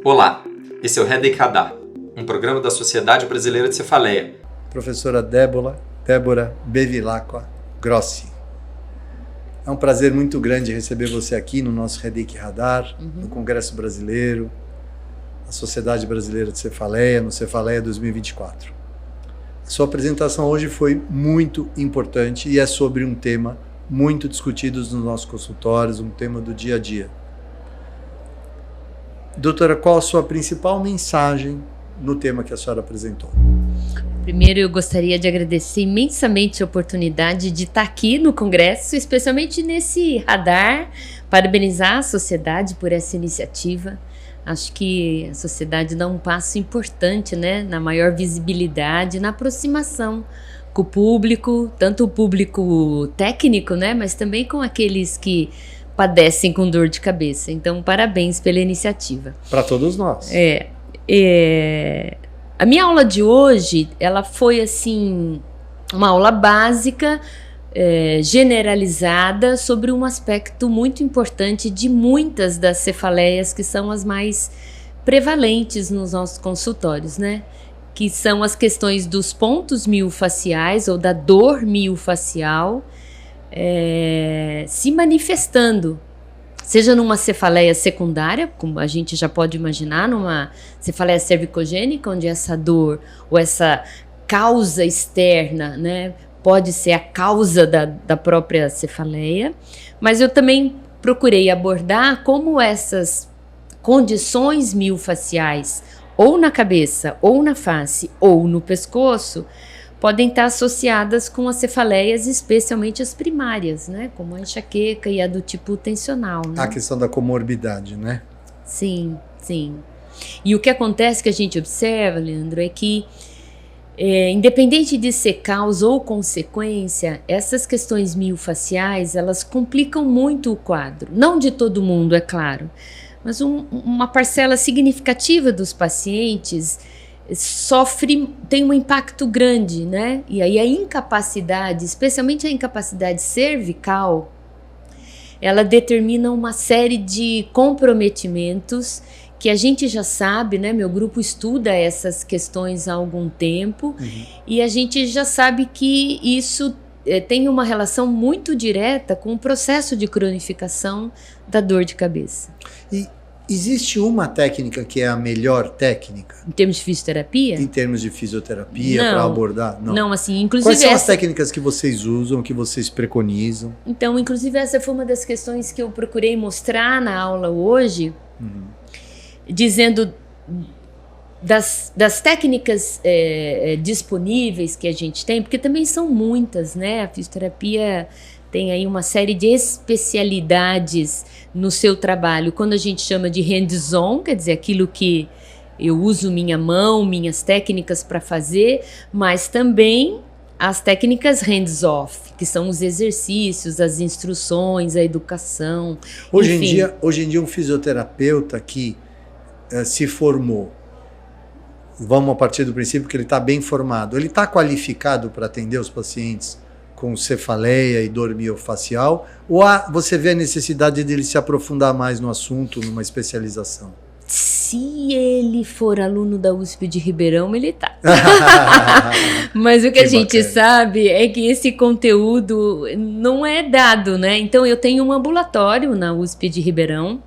Olá, esse é o Headache Radar, um programa da Sociedade Brasileira de Cefaleia. Professora Débora Bevilacqua Grossi. É um prazer muito grande receber você aqui no nosso Headache Radar, no Congresso Brasileiro, a Sociedade Brasileira de Cefaleia, no Cefaleia 2024. A sua apresentação hoje foi muito importante e é sobre um tema muito discutido nos nossos consultórios, um tema do dia a dia. Doutora, qual a sua principal mensagem no tema que a senhora apresentou? Primeiro, eu gostaria de agradecer imensamente a oportunidade de estar aqui no Congresso, especialmente nesse radar, parabenizar a sociedade por essa iniciativa. Acho que a sociedade dá um passo importante, né, na maior visibilidade, na aproximação com o público, tanto o público técnico, né, mas também com aqueles que padecem com dor de cabeça. Então, parabéns pela iniciativa. Para todos nós. A minha aula de hoje, ela foi assim, uma aula básica, generalizada sobre um aspecto muito importante de muitas das cefaleias que são as mais prevalentes nos nossos consultórios, né? Que são as questões dos pontos miofasciais ou da dor miofascial se manifestando, seja numa cefaleia secundária, como a gente já pode imaginar, numa cefaleia cervicogênica, onde essa dor ou essa causa externa, né, pode ser a causa da própria cefaleia, mas eu também procurei abordar como essas condições miofasciais, ou na cabeça, ou na face, ou no pescoço, podem estar associadas com as cefaleias, especialmente as primárias, né? Como a enxaqueca e a do tipo tensional. Né? A questão da comorbidade, né? Sim, sim. E o que acontece que a gente observa, Leandro, é que, independente de ser causa ou consequência, essas questões miofasciais, elas complicam muito o quadro. Não de todo mundo, é claro, mas uma parcela significativa dos pacientes tem um impacto grande, né? E aí a incapacidade, especialmente a incapacidade cervical, ela determina uma série de comprometimentos que a gente já sabe, né? Meu grupo estuda essas questões há algum tempo, e a gente já sabe que isso tem uma relação muito direta com o processo de cronificação da dor de cabeça. E existe uma técnica que é a melhor técnica? Em termos de fisioterapia? Em termos de fisioterapia, para abordar? Não, assim, inclusive... Quais são as técnicas que vocês usam, que vocês preconizam? Então, inclusive, essa foi uma das questões que eu procurei mostrar na aula hoje, dizendo das técnicas disponíveis que a gente tem, porque também são muitas, né? A fisioterapia tem aí uma série de especialidades no seu trabalho. Quando a gente chama de hands-on, quer dizer, aquilo que eu uso minha mão, minhas técnicas para fazer, mas também as técnicas hands-off, que são os exercícios, as instruções, a educação. Hoje em dia um fisioterapeuta que se formou, vamos a partir do princípio que ele está bem formado, ele está qualificado para atender os pacientes com cefaleia e dor miofascial, ou você vê a necessidade dele se aprofundar mais no assunto, numa especialização? Se ele for aluno da USP de Ribeirão, ele tá. Mas o que a gente sabe é que esse conteúdo não é dado, né? Então eu tenho um ambulatório na USP de Ribeirão,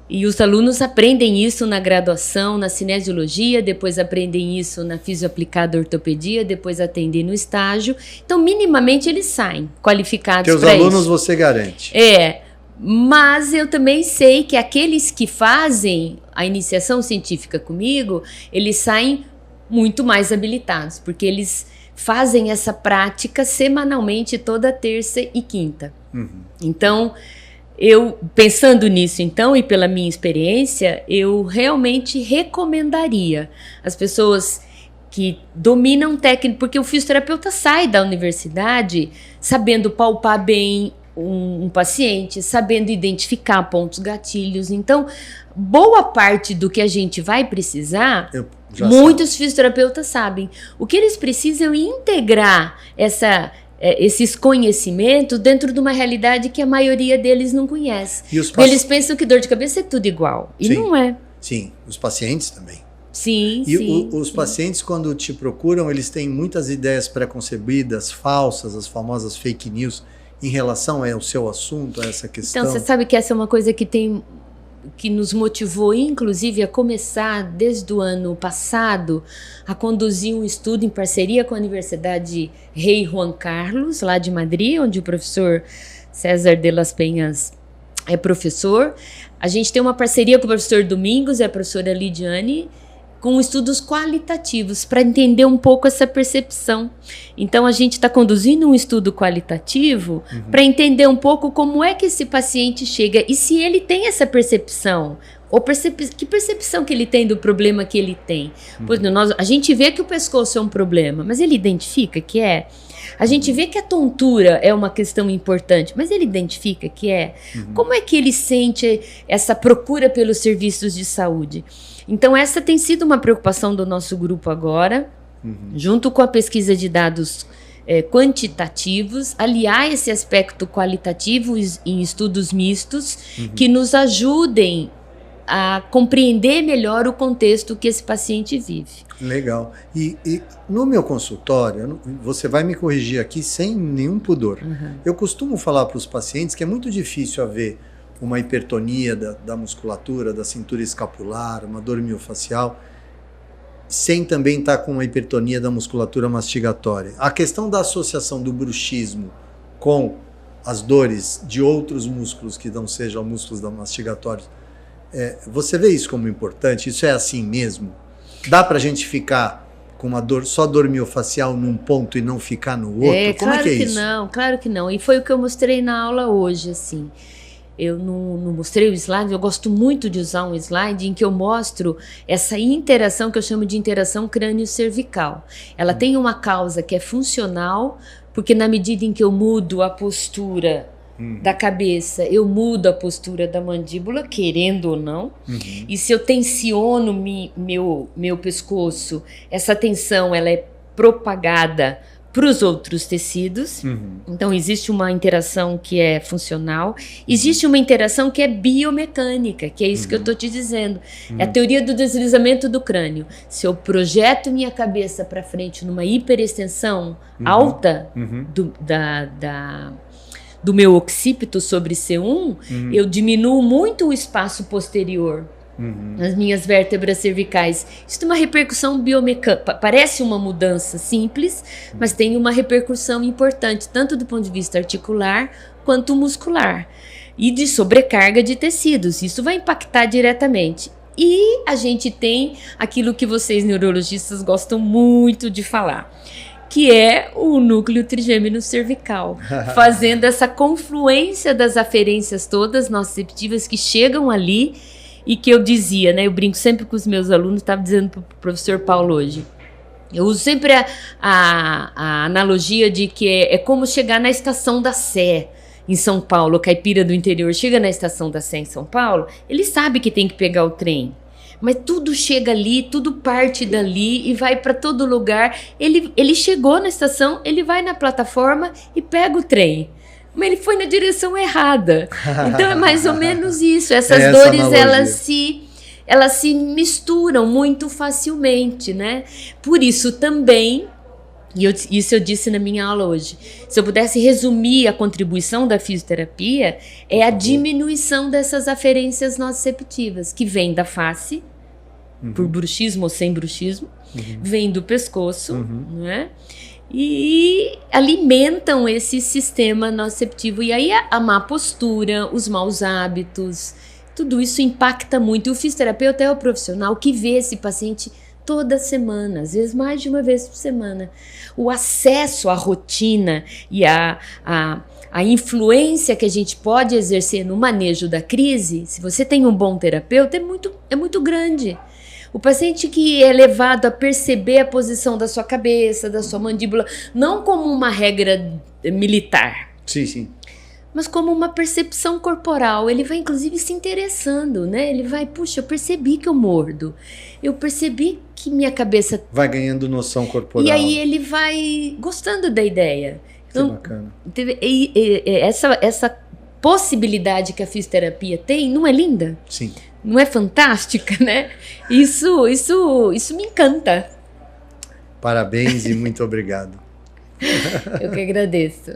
e os alunos aprendem isso na graduação, na cinesiologia, depois aprendem isso na fisioaplicada ortopedia, depois atendem no estágio. Então, minimamente, eles saem qualificados para isso. Porque os alunos você garante. Mas eu também sei que aqueles que fazem a iniciação científica comigo, eles saem muito mais habilitados, porque eles fazem essa prática semanalmente toda terça e quinta. Então, eu, pensando nisso então, e pela minha experiência, eu realmente recomendaria as pessoas que dominam técnica, porque o fisioterapeuta sai da universidade sabendo palpar bem um paciente, sabendo identificar pontos gatilhos. Então, boa parte do que a gente vai precisar, muitos fisioterapeutas sabem. O que eles precisam é integrar esses conhecimentos dentro de uma realidade que a maioria deles não conhece. Eles pensam que dor de cabeça é tudo igual. E não é. Sim, os pacientes também. Sim, e sim. Os pacientes, quando te procuram, eles têm muitas ideias pré-concebidas, falsas, as famosas fake news, em relação ao seu assunto, a essa questão. Então, você sabe que essa é uma coisa que nos motivou, inclusive, a começar, desde o ano passado, a conduzir um estudo em parceria com a Universidade Rei Juan Carlos, lá de Madrid, onde o professor César de las Penhas é professor. A gente tem uma parceria com o professor Domingos e a professora Lidiane, com estudos qualitativos, para entender um pouco essa percepção. Então, a gente está conduzindo um estudo qualitativo para entender um pouco como é que esse paciente chega e se ele tem essa percepção, ou que percepção que ele tem do problema que ele tem. Pois, a gente vê que o pescoço é um problema, mas ele identifica que é. A gente vê que a tontura é uma questão importante, mas ele identifica que é. Como é que ele sente essa procura pelos serviços de saúde? Então, essa tem sido uma preocupação do nosso grupo agora, junto com a pesquisa de dados quantitativos, aliar esse aspecto qualitativo em estudos mistos, que nos ajudem a compreender melhor o contexto que esse paciente vive. Legal. E no meu consultório, você vai me corrigir aqui sem nenhum pudor. Eu costumo falar para os pacientes que é muito difícil haver uma hipertonia da musculatura, da cintura escapular, uma dor miofascial, sem também estar com uma hipertonia da musculatura mastigatória. A questão da associação do bruxismo com as dores de outros músculos que não sejam músculos mastigatórios, você vê isso como importante? Isso é assim mesmo? Dá pra gente ficar com uma dor, só dor miofascial num ponto e não ficar no outro? Como é que é isso? Não, claro que não. E foi o que eu mostrei na aula hoje, assim. Eu não mostrei o slide, eu gosto muito de usar um slide em que eu mostro essa interação que eu chamo de interação crânio-cervical. Ela tem uma causa que é funcional, porque na medida em que eu mudo a postura da cabeça, eu mudo a postura da mandíbula, querendo ou não. E se eu tensiono meu pescoço, essa tensão ela é propagada para os outros tecidos. Então, existe uma interação que é funcional, existe uma interação que é biomecânica, que é isso que eu estou te dizendo. É a teoria do deslizamento do crânio. Se eu projeto minha cabeça para frente numa hiperextensão alta do meu occipito sobre C1, eu diminuo muito o espaço posterior nas minhas vértebras cervicais. Isso tem uma repercussão biomecânica. Parece uma mudança simples, mas tem uma repercussão importante, tanto do ponto de vista articular quanto muscular. E de sobrecarga de tecidos. Isso vai impactar diretamente. E a gente tem aquilo que vocês neurologistas gostam muito de falar, que é o núcleo trigêmeo cervical, fazendo essa confluência das aferências todas nociceptivas que chegam ali. E que eu dizia, né? Eu brinco sempre com os meus alunos, estava dizendo para o professor Paulo hoje. Eu uso sempre a analogia de que é como chegar na estação da Sé em São Paulo. O caipira do interior chega na estação da Sé em São Paulo, ele sabe que tem que pegar o trem. Mas tudo chega ali, tudo parte dali e vai para todo lugar. Ele chegou na estação, ele vai na plataforma e pega o trem. Mas ele foi na direção errada. Então é mais ou menos isso. Essas dores, elas se misturam muito facilmente, né? Por isso também, isso eu disse na minha aula hoje, se eu pudesse resumir a contribuição da fisioterapia, é a diminuição dessas aferências nociceptivas, que vem da face, por bruxismo ou sem bruxismo, vem do pescoço, não é? E alimentam esse sistema nociceptivo. E aí a má postura, os maus hábitos, tudo isso impacta muito. E o fisioterapeuta é o profissional que vê esse paciente toda semana, às vezes mais de uma vez por semana. O acesso à rotina e a influência que a gente pode exercer no manejo da crise, se você tem um bom terapeuta, é muito grande. O paciente que é levado a perceber a posição da sua cabeça, da sua mandíbula, não como uma regra militar. Sim. Mas como uma percepção corporal. Ele vai inclusive se interessando, né? Ele vai, puxa, eu percebi que eu mordo. Eu percebi que minha cabeça... Vai ganhando noção corporal. E aí ele vai gostando da ideia. Então, que bacana. Essa possibilidade que a fisioterapia tem, não é linda? Sim. Não é fantástica, né? Isso me encanta. Parabéns e muito obrigado. Eu que agradeço.